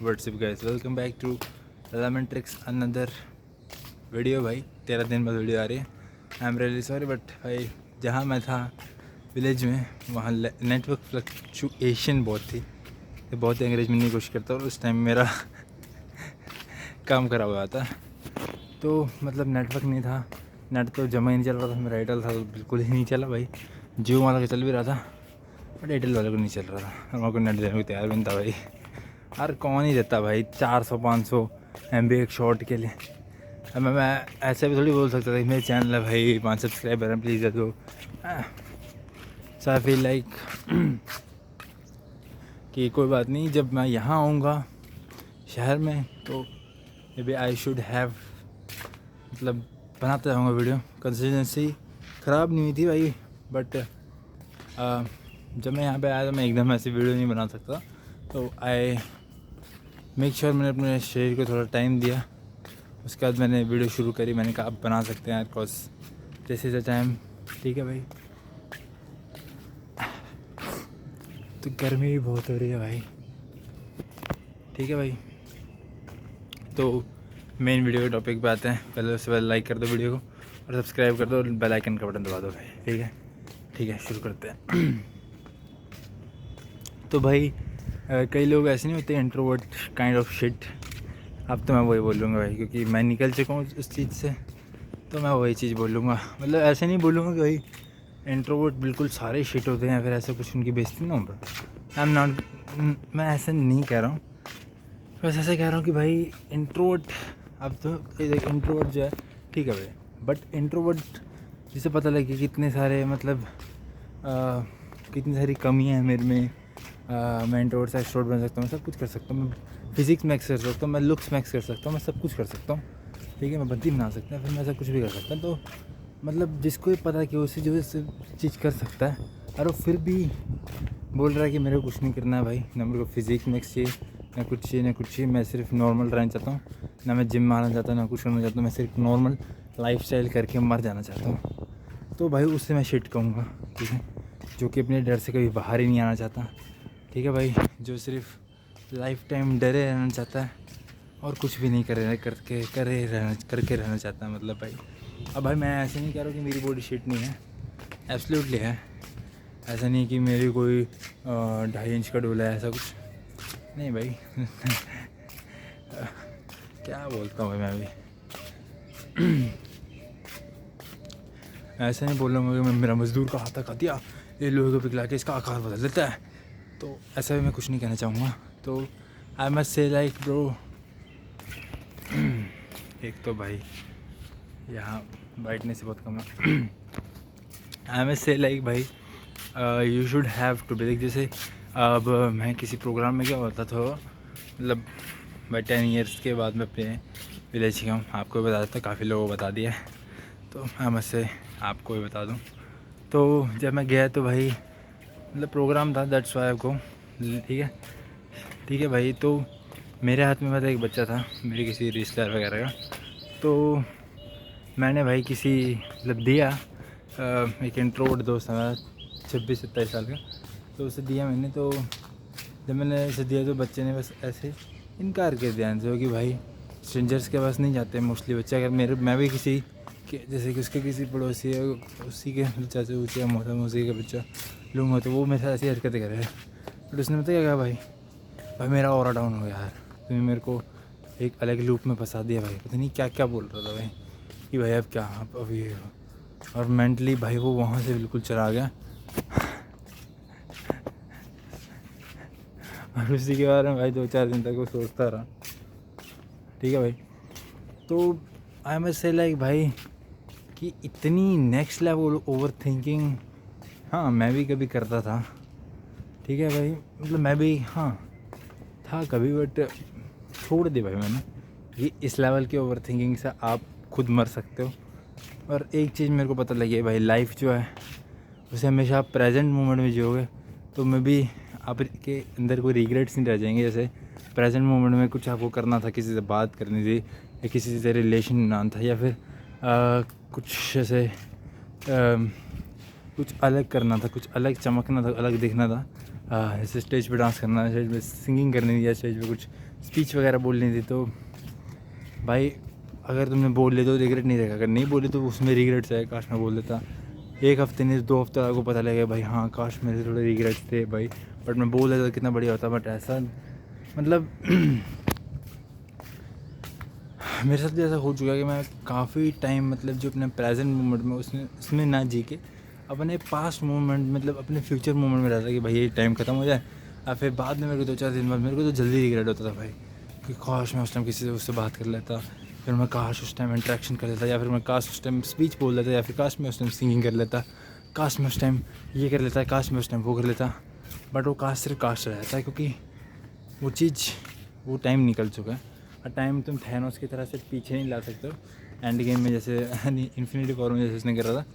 WhatsApp guys, welcome back to lemon tricks another video. भाई 13 दिन बाद वीडियो आ रही है। I am really sorry, but भाई जहाँ मैं था विलेज में वहाँ नेटवर्क फ्लक्चुएशन बहुत थी, तो बहुत एंगरेज मिलने की कोशिश करता और उस टाइम मेरा काम खराब हुआ था। तो मतलब नेटवर्क नहीं था, नेट तो जमा ही नहीं चल रहा था। मेरा एयरटेल था तो बिल्कुल ही नहीं चला भाई। जियो वाला का चल भी रहा था बट एयरटेल वाले को नहीं चल रहा था और मेरे को नेट देने को तैयार भी नहीं था भाई। यार कौन ही देता भाई 400-500 MB एक शॉर्ट के लिए। अब मैं ऐसे भी थोड़ी बोल सकता था कि मेरे चैनल है भाई 5 सब्सक्राइबर हैं प्लीज़ दे दो। सो आई फील लाइक कि कोई बात नहीं, जब मैं यहाँ आऊँगा शहर में तो maybe I should have मतलब बनाता जाऊँगा वीडियो। कंसिस्टेंसी ख़राब नहीं हुई थी भाई, बट जब मैं यहाँ पे आया तो मैं एकदम ऐसी वीडियो नहीं बना सकता। तो आई मेक श्योर मैंने अपने शरीर को थोड़ा टाइम दिया। उसके बाद मैंने वीडियो शुरू करी। मैंने कहा आप बना सकते हैं यार, cause this is a time. ठीक है भाई। तो गर्मी भी बहुत हो रही है भाई। ठीक है भाई, तो मेन वीडियो के टॉपिक पे आते हैं। पहले उससे पहले लाइक कर दो वीडियो को और सब्सक्राइब कर दो और बेल आइकन का बटन दबा दो भाई। ठीक है शुरू करते हैं। तो भाई कई लोग ऐसे नहीं होते इंट्रोवर्ट काइंड ऑफ शिट। अब तो मैं वही बोलूँगा भाई, क्योंकि मैं निकल चुका हूँ उस चीज़ से, तो मैं वही चीज़ बोलूँगा। मतलब ऐसे नहीं बोलूँगा कि भाई इंट्रोवर्ट बिल्कुल सारे शिट होते हैं, फिर ऐसा कुछ उनकी बेइज्जती ना हो। आई एम नॉट, मैं ऐसा नहीं कह रहा हूँ, बस ऐसे कह रहा हूँ कि भाई इंट्रोवर्ट, अब तो इंट्रोवर्ट जो है ठीक है भाई, बट इंट्रोवर्ट जिसे पता लगे कितने सारे मतलब कितनी सारी कमियाँ हैं मेरे में। मैं इंट्रोवर्ट से एक्सट्रोवर्ट बन सकता हूँ, मैं सब कुछ कर सकता हूँ। मैं फिजिक्स में एक्स कर सकता हूँ, मैं लुक्स में एक्स कर सकता हूँ, मैं सब कुछ कर सकता हूँ। ठीक है, मैं बंदी बना सकता हूँ, फिर मैं ऐसा कुछ भी कर सकता हूँ। तो मतलब जिसको ये पता है कि उसी जो चीज़ कर सकता है और वो फिर भी बोल रहा है कि मेरे को कुछ नहीं करना है भाई, ना मेरे को फिजिक्स में चाहिए, ना कुछ चाहिए ना कुछ चाहिए, मैं सिर्फ नॉर्मल रहना चाहता हूँ, ना मैं जिम में आना चाहता हूँ, ना कुछ करना चाहता हूँ, मैं सिर्फ नॉर्मल लाइफस्टाइल करके मर जाना चाहता हूँ। तो भाई उससे मैं शिट कहूँगा। ठीक है, जो कि अपने डर से कभी बाहर ही नहीं आना चाहता। ठीक है भाई, जो सिर्फ लाइफ टाइम डरे रहना चाहता है और कुछ भी नहीं करके रहना चाहता है। मतलब भाई अब भाई मैं ऐसे नहीं कह रहा हूँ कि मेरी बॉडी शिट नहीं है, एब्सोल्युटली है। ऐसा नहीं कि मेरी कोई 2.5 इंच का डोला है, ऐसा कुछ नहीं भाई। क्या बोलता हूँ भाई मैं अभी। ऐसा नहीं बोल रहा हूँ कि मैं मेरा मज़दूर का हाथा खा दिया, ये लोहे को पिघला के इसका आकार बदल देता है, तो ऐसा भी मैं कुछ नहीं कहना चाहूँगा। तो I must say like bro, एक तो भाई यहाँ बैठने से बहुत कम है। आई मस्ट से लाइक भाई you should have to be, जैसे अब मैं किसी प्रोग्राम में क्या होता था, मतलब भाई 10 ईयर्स के बाद मैं अपने विलेज गया हूँ। आपको भी बता देता, काफ़ी लोगों को बता दिया है, तो आई मस्ट से आपको भी बता दूँ। तो जब मैं गया तो भाई मतलब प्रोग्राम था, दैट्स व्हाई आई गो। ठीक है भाई, तो मेरे हाथ में मतलब एक बच्चा था मेरे किसी रिश्तेदार वगैरह का, तो मैंने भाई किसी मतलब दिया, एक इंट्रोवर्ट दोस्त है मेरा 26-27 साल का, तो उसे दिया मैंने। तो जब मैंने उसे दिया तो बच्चे ने बस ऐसे इनकार कर दिया आंसर कि भाई स्ट्रेंजर्स के पास नहीं जाते मोस्टली बच्चे। अगर मैं भी किसी के जैसे कि उसके किसी पड़ोसी है, उसी के चाचा ऊँचे या मौसा मौसी का बच्चा लूँगा तो वो मेरे साथ ऐसी हरकतें करे। बट उसने बताया क्या भाई मेरा ऑरा डाउन हो गया यार, तुमने मेरे को एक अलग लूप में फंसा दिया भाई। पता नहीं क्या क्या बोल रहा था भाई कि भाई अब क्या अब ये, और मेंटली भाई वो वहाँ से बिल्कुल चला गया। और उसी के बारे में भाई 2-4 दिन तक वो सोचता रहा। ठीक है भाई, तो आई मस्ट से लाइक भाई कि इतनी नेक्स्ट लेवल ओवर थिंकिंग, हाँ मैं भी कभी करता था। ठीक है भाई, मतलब मैं भी हाँ था कभी, बट छोड़ दी भाई मैंने कि इस लेवल की ओवर थिंकिंग से आप खुद मर सकते हो। और एक चीज़ मेरे को पता लगी है भाई, लाइफ जो है उसे हमेशा आप प्रेजेंट मोमेंट में जियोगे तो मैं भी आपके अंदर कोई रिग्रेट्स नहीं रह जाएंगे। जैसे प्रेजेंट मोमेंट में कुछ आपको करना था, किसी से बात करनी थी या किसी से रिलेशन बनाना था, या फिर कुछ ऐसे कुछ अलग करना था, कुछ अलग चमकना था, अलग दिखना था, जैसे स्टेज पे डांस करना, स्टेज पे सिंगिंग करनी थी या स्टेज पे कुछ स्पीच वगैरह बोलनी थी, तो भाई अगर तुमने बोल लिया तो रिग्रेट नहीं रहेगा, अगर नहीं बोले तो उसमें रिग्रेट्स है, काश मैं बोल देता। एक हफ्ते नहीं 2 हफ्ते आपको पता लगेगा भाई हाँ काश मेरे थोड़े रिग्रेट्स थे भाई, बट मैं बोल देता तो कितना बढ़िया होता। बट ऐसा मतलब मेरे साथ भी ऐसा हो चुका है कि मैं काफ़ी टाइम मतलब जो अपने प्रेजेंट मोमेंट में उसमें ना जी के अपने पास्ट मोमेंट मतलब अपने फ्यूचर मोमेंट में रहता कि भाई ये टाइम ख़त्म हो जाए। और फिर बाद में मेरे को 2-4 दिन बाद मेरे को तो जल्दी रिग्रेट होता था भाई कि काश मैं उस टाइम किसी से उससे बात कर लेता, फिर मैं काश उस टाइम इंटरेक्शन कर लेता, या फिर मैं काश उस टाइम स्पीच बोल लेता, या फिर काश मैं उस टाइम सिंगिंग कर लेता, काश मैं उस टाइम ये कर लेता, काश मैं उस टाइम वो कर लेता। बट वो काश सिर्फ काश रहता है, क्योंकि वो चीज़ वो टाइम निकल चुका है। और टाइम तुम थैनोस की तरह से पीछे नहीं ला सकते हो। एंड गेम में जैसे इन्फिनिटी वॉर में जैसे उसने कर रहा था,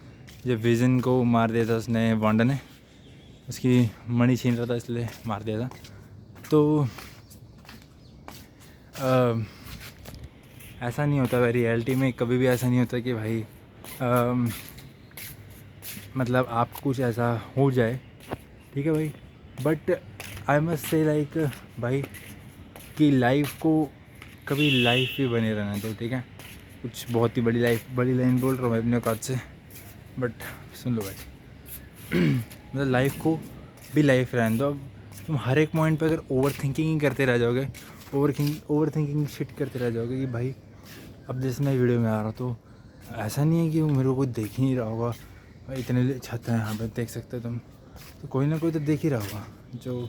जब विजन को मार दिया था उसने, वांडा ने उसकी मणि छीन रहा था इसलिए मार दिया था। तो ऐसा नहीं होता रियलिटी में, कभी भी ऐसा नहीं होता कि भाई मतलब आपको कुछ ऐसा हो जाए, ठीक है भाई। But I must say like भाई कि लाइफ को कभी लाइफ ही बने रहना दो, ठीक है। कुछ बहुत ही बड़ी लाइन बोल रहा हूँ मैं अपने औकात से, बट सुन लो भाई मतलब लाइफ को भी लाइफ रहने दो। अब तुम हर एक पॉइंट पे अगर ओवर थिंकिंग ही करते रह जाओगे, ओवर थिंकिंग शिट करते रह जाओगे कि भाई अब जैसे मैं वीडियो में आ रहा हूँ तो ऐसा नहीं है कि मेरे को कोई देख ही नहीं रहा होगा, इतने छत है यहाँ पे देख सकते हो तुम, तो कोई ना कोई तो देख ही रहा होगा, जो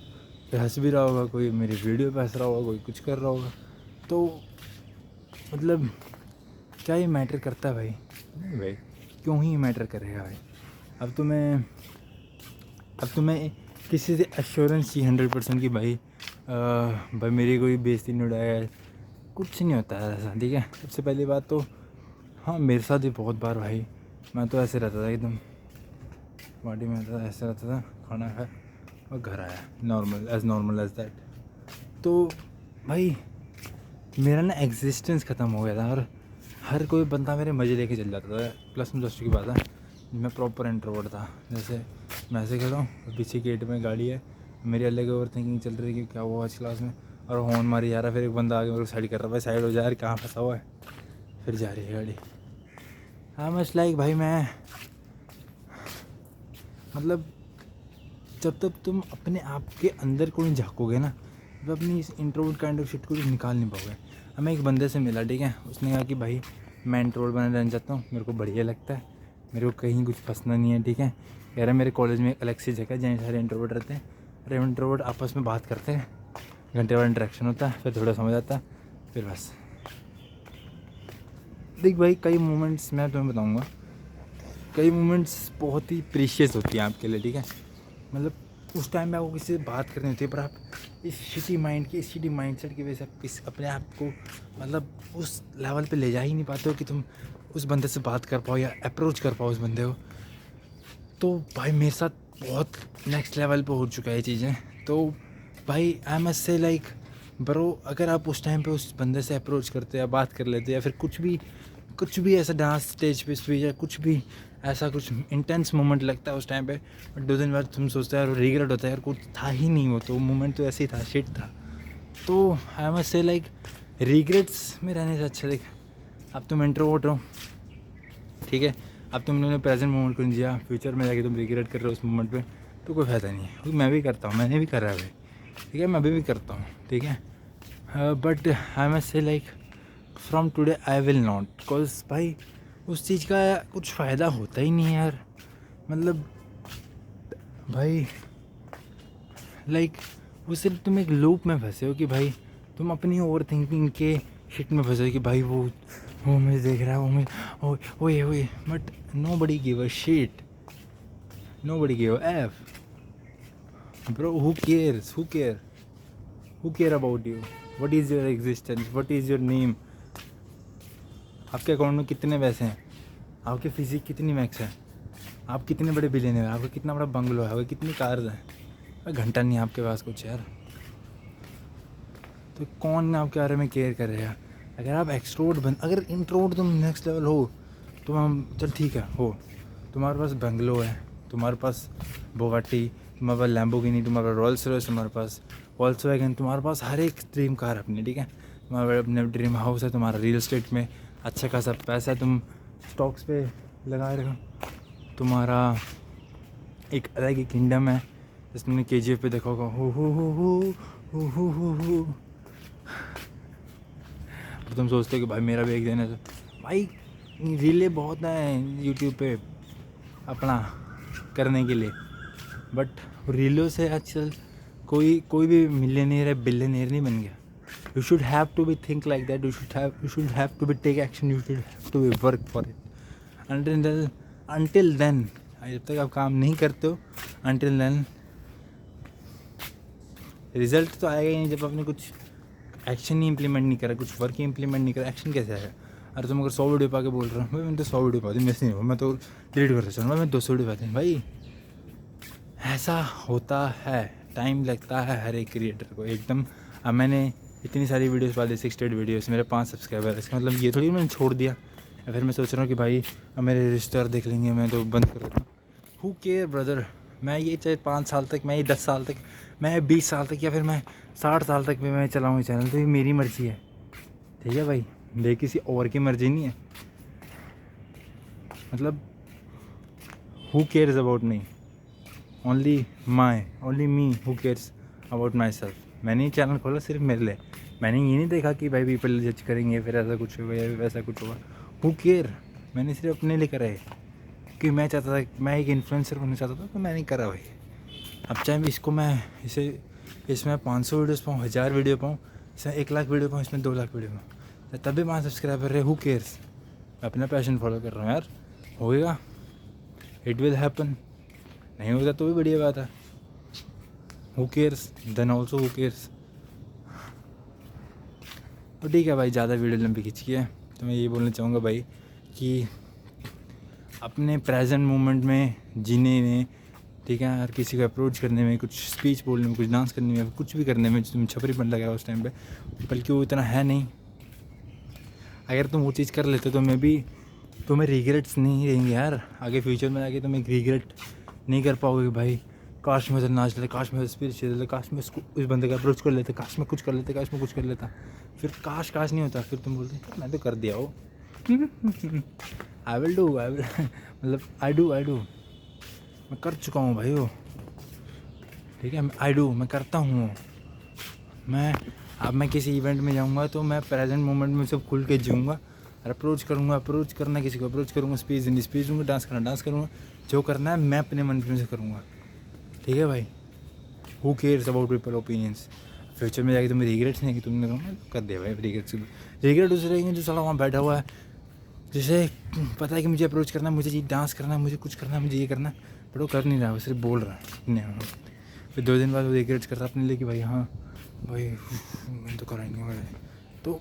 हंस भी रहा होगा, कोई मेरी वीडियो पे हंस रहा होगा, कोई कुछ कर रहा होगा। तो मतलब क्या ये मैटर करता है भाई? नहीं भाई, क्यों ही मैटर करेगा भाई। अब तुम्हें किसी से एश्योरेंस चाहिए 100% कि भाई भाई मेरी कोई बेइज्जती नहीं उड़ाएगा, कुछ नहीं होता है ऐसा, ठीक है। सबसे पहली बात तो हाँ मेरे साथ भी बहुत बार भाई मैं तो ऐसे रहता था एकदम बॉडी में था, ऐसे रहता था, खाना खाया और घर आया, नॉर्मल एज दैट। तो भाई मेरा ना एग्जिस्टेंस ख़त्म हो गया था और हर कोई बंदा मेरे मज़े लेके चल जाता था। ++2 की बात है, मैं प्रॉपर इंट्रोवर्ट था। जैसे मैं ऐसे खड़ा हूँ, पीछे गेट में गाड़ी है, मेरी अलग ओवर थिंकिंग चल रही है कि क्या हुआ आज क्लास में, और हॉर्न मारी जा रहा है, फिर एक बंदा आगे मेरे को साइड कर रहा है, भाई साइड हो जा यार, कहाँ फंसा हुआ है, फिर जा रही है गाड़ी। हाँ मस्ट लाइक भाई मैं मतलब जब तक तुम अपने आप के अंदर को नहीं झाँकोगे ना, तो अपनी इस इंट्रोवर्ट काइंड ऑफ शिट को निकाल नहीं पाओगे। हमें एक बंदे से मिला, ठीक है, उसने कहा कि भाई मैं इंट्रोवर्ट बना रहना चाहता हूँ, मेरे को बढ़िया लगता है, मेरे को कहीं कुछ फंसना नहीं है, ठीक है। कह रहा मेरे कॉलेज में एक अलग सी जगह जहाँ सारे इंट्रोवर्ट रहते हैं, अरे इंट्रोवर्ट आपस में बात करते हैं, घंटे बाद इंटरेक्शन होता है, फिर थोड़ा समझ आता है, फिर बस। देख भाई कई मोमेंट्स मैं तुम्हें बताऊँगा, कई मोमेंट्स बहुत ही प्रीशियस होती हैं आपके लिए, ठीक है। मतलब उस टाइम में आपको किसी से बात करनी होती है, पर आप इस शिटी माइंडसेट की वजह से आप इस अपने आप को मतलब उस लेवल पे ले जा ही नहीं पाते हो कि तुम उस बंदे से बात कर पाओ या अप्रोच कर पाओ उस बंदे को। तो भाई मेरे साथ बहुत नेक्स्ट लेवल पे हो चुका है ये चीज़ें। तो भाई आई मस्ट से लाइक ब्रो, अगर आप उस टाइम पे उस बंदे से अप्रोच करते या बात कर लेते या फिर कुछ भी ऐसा डांस स्टेज पे स्पीच या कुछ भी ऐसा कुछ इंटेंस मोमेंट लगता है उस टाइम पे, बट 2 दिन बाद तुम सोचते हो यार रिग्रेट होता है यार, कुछ था ही नहीं, वो तो मोमेंट तो ऐसे ही था, शिट था। तो I must say like regrets में रहने से अच्छा देख, अब तुम इंट्रोवर्ट हो, ठीक है, अब तुमने प्रेजेंट मोमेंट को नहीं जिया, फ्यूचर में जाके तुम रिग्रेट कर रहे हो उस मोमेंट पे, तो कोई फ़ायदा नहीं है। क्योंकि मैं भी करता हूँ, मैंने भी करा है भाई, ठीक है, मैं अभी भी करता हूँ, ठीक है। But I must say like from today I will not, because भाई उस चीज़ का कुछ फ़ायदा होता ही नहीं है यार। मतलब भाई लाइक वो सिर्फ तुम एक लूप में फंसे हो कि भाई तुम अपनी ओवर थिंकिंग के शिट में फंसे हो कि भाई वो मुझे देख रहा है, वो मुझे ओए, but nobody give a shit, nobody give a F bro, who care about you, what is your existence, what is your name, आपके अकाउंट में कितने पैसे हैं, आपकी फिजिक कितनी मैक्स है, आप कितने बड़े बिलियनर हैं, आपका कितना बड़ा बंगलो है, कितनी कार्स हैं, घंटा नहीं है आपके पास कुछ यार। तो कौन आपके बारे में केयर कर रहा है? अगर आप अगर इंट्रोवर्ट तुम नेक्स्ट लेवल हो तो हम चल ठीक है हो, तुम्हारे पास बंगलो है, तुम्हारे पास बुगाटी, तुम्हारे पास लैम्बोर्गिनी, तुम्हारे पास रोल्स रॉयस, तुम्हारे पास वॉल्क्सवैगन, तुम्हारे पास हर एक ड्रीम कार अपनी, ठीक है। तुम्हारा अपने ड्रीम हाउस है, तुम्हारा रियल एस्टेट में अच्छा खासा पैसा तुम स्टॉक्स पे लगा रहे हो, तुम्हारा एक अलग ही किंगडम है जैसे तुमने KGF पे देखा होगा, हो। और तुम सोचते हो कि भाई मेरा भी एक दिन है, तो भाई रीलें बहुत हैं यूट्यूब पे अपना करने के लिए, बट रीलों से आजकल कोई भी मिलियनेयर है, बिलियनेयर नहीं बन गया। You should have to be think like that. You should have to be take action. You should have to be work for it. Until then, जब तक आप काम नहीं करते हो, until then रिजल्ट तो आएगा ही नहीं। जब आपने कुछ एक्शन ही इम्प्लीमेंट नहीं करा, कुछ वर्क ही इम्प्लीमेंट नहीं करा, एक्शन कैसे आएगा? अरे तुम अगर 100 वीडियो पा के बोल रहे हो भाई मैंने तो 100 वीडियो पा दी, मैं नहीं हूँ, मैं तो डिलीट कर सकता हूँ, मैं 200 वीडियो पाती हूँ। भाई ऐसा होता है, टाइम लगता है हर एक क्रिएटर को एकदम। अब मैंने इतनी सारी वीडियोस डाली, 68 वीडियोस, मेरे 5 सब्सक्राइबर, इसका मतलब ये थोड़ी मैंने छोड़ दिया या फिर मैं सोच रहा हूँ कि भाई अब मेरे रिश्तेदार देख लेंगे, मैं तो बंद कर देता हूँ। हु केयर ब्रदर, मैं ये चाहे 5 साल तक, मैं ये 10 साल तक, मैं 20 साल तक, या फिर मैं 60 साल तक भी मैं चलाऊँ ये चैनल, तो ये मेरी मर्ज़ी है, ठीक है भाई, ये किसी और की मर्ज़ी नहीं है। मतलब who cares about me, only me who cares about my self. मैंने ये चैनल खोला सिर्फ मेरे लिए, मैंने ये नहीं देखा कि भाई पीपल जज करेंगे, फिर ऐसा कुछ होगा या वैसा कुछ होगा। हु केयर, मैंने सिर्फ अपने लिए करा है कि मैं चाहता था, मैं एक इन्फ्लुएंसर बनना चाहता था, तो मैंने करा भाई। अब चाहे इसको मैं इसमें 500 वीडियोस पाऊँ, 1000 वीडियो पाऊँ, इसमें 1 लाख वीडियो पाऊँ, इसमें 2 लाख वीडियो पाऊँ, तब भी 5 सब्सक्राइबर रहे, हु केयर्स। मैं अपना पैशन फॉलो कर रहा हूँ यार, होएगा, इट विल हैपन, नहीं होगा तो भी बढ़िया बात है। Who cares, then also who cares. तो ठीक है भाई, ज़्यादा वीडियो लंबी खींची है, तो मैं ये बोलना चाहूँगा भाई कि अपने प्रेजेंट मोमेंट में जीने में, ठीक है, हर किसी को अप्रोच करने में, कुछ स्पीच बोलने में, कुछ डांस करने में, कुछ भी करने में, तुम छपरीपन लग रहा है उस टाइम पे, बल्कि वो इतना है नहीं। अगर तुम वो चीज़ कर लेते तो मैं भी, तुम्हें रिग्रेट्स नहीं रहेंगे यार आगे फ्यूचर में आके, तुम्हें रिग्रेट नहीं कर पाओगे कि भाई काश मैं उधर नाच लेता, काश मैं स्पीच दे देता, काश मैं उस बंदे का अप्रोच कर लेता, काश मैं कुछ कर लेता, काश मैं कुछ कर लेता। फिर काश नहीं होता, फिर तुम बोलते मैं तो कर दिया हो। आई विल डू मतलब आई डू मैं कर चुका हूँ भाई वो, ठीक है, मैं करता हूँ। अब मैं किसी इवेंट में जाऊँगा तो मैं प्रेजेंट मोमेंट में सब खुल के जीऊँगा और अप्रोच करना किसी को अप्रोच करूँगा, स्पीच दूँगा, डांस करूँगा, जो करना है मैं अपने मन से करूँगा, ठीक है भाई। Who cares about people opinions. Future में जाके तुम्हें रिग्रेट्स नहीं कि तुमने कर दिया भाई, रिग्रेट उसे रहेंगे जो साला वहाँ बैठा हुआ है, जिसे पता है कि मुझे अप्रोच करना है, मुझे ये डांस करना है, मुझे कुछ करना है, मुझे ये करना है, बट वो कर नहीं रहा, वो सिर्फ बोल रहा है नहीं। फिर 2 दिन बाद वो रिग्रेट्स करता अपने लिए कि भाई हाँ भाई मैं तो कराएंगे भाई। तो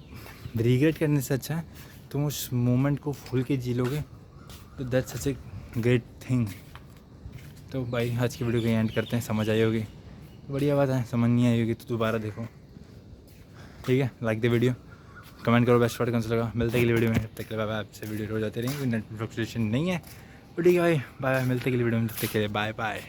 रिग्रेट करने से अच्छा है तुम उस मोमेंट को फुल के जी लोगे, तो that's such a great thing. तो भाई आज की वीडियो को एंड करते हैं, समझ आई होगी तो बढ़िया बात है, समझ नहीं आई होगी तो दोबारा देखो, ठीक है। लाइक द वीडियो, कमेंट करो बेस्ट पार्ट कौन सा लगा। मिलते अगली वीडियो में, तब तक के लिए आपसे वीडियो रोज आते रहेंगे, कोई नेट फ्लक्चुएशन नहीं है, तो ठीक है भाई, बाय, मिलते अगली वीडियो में, तब तक के लिए बाय बाय।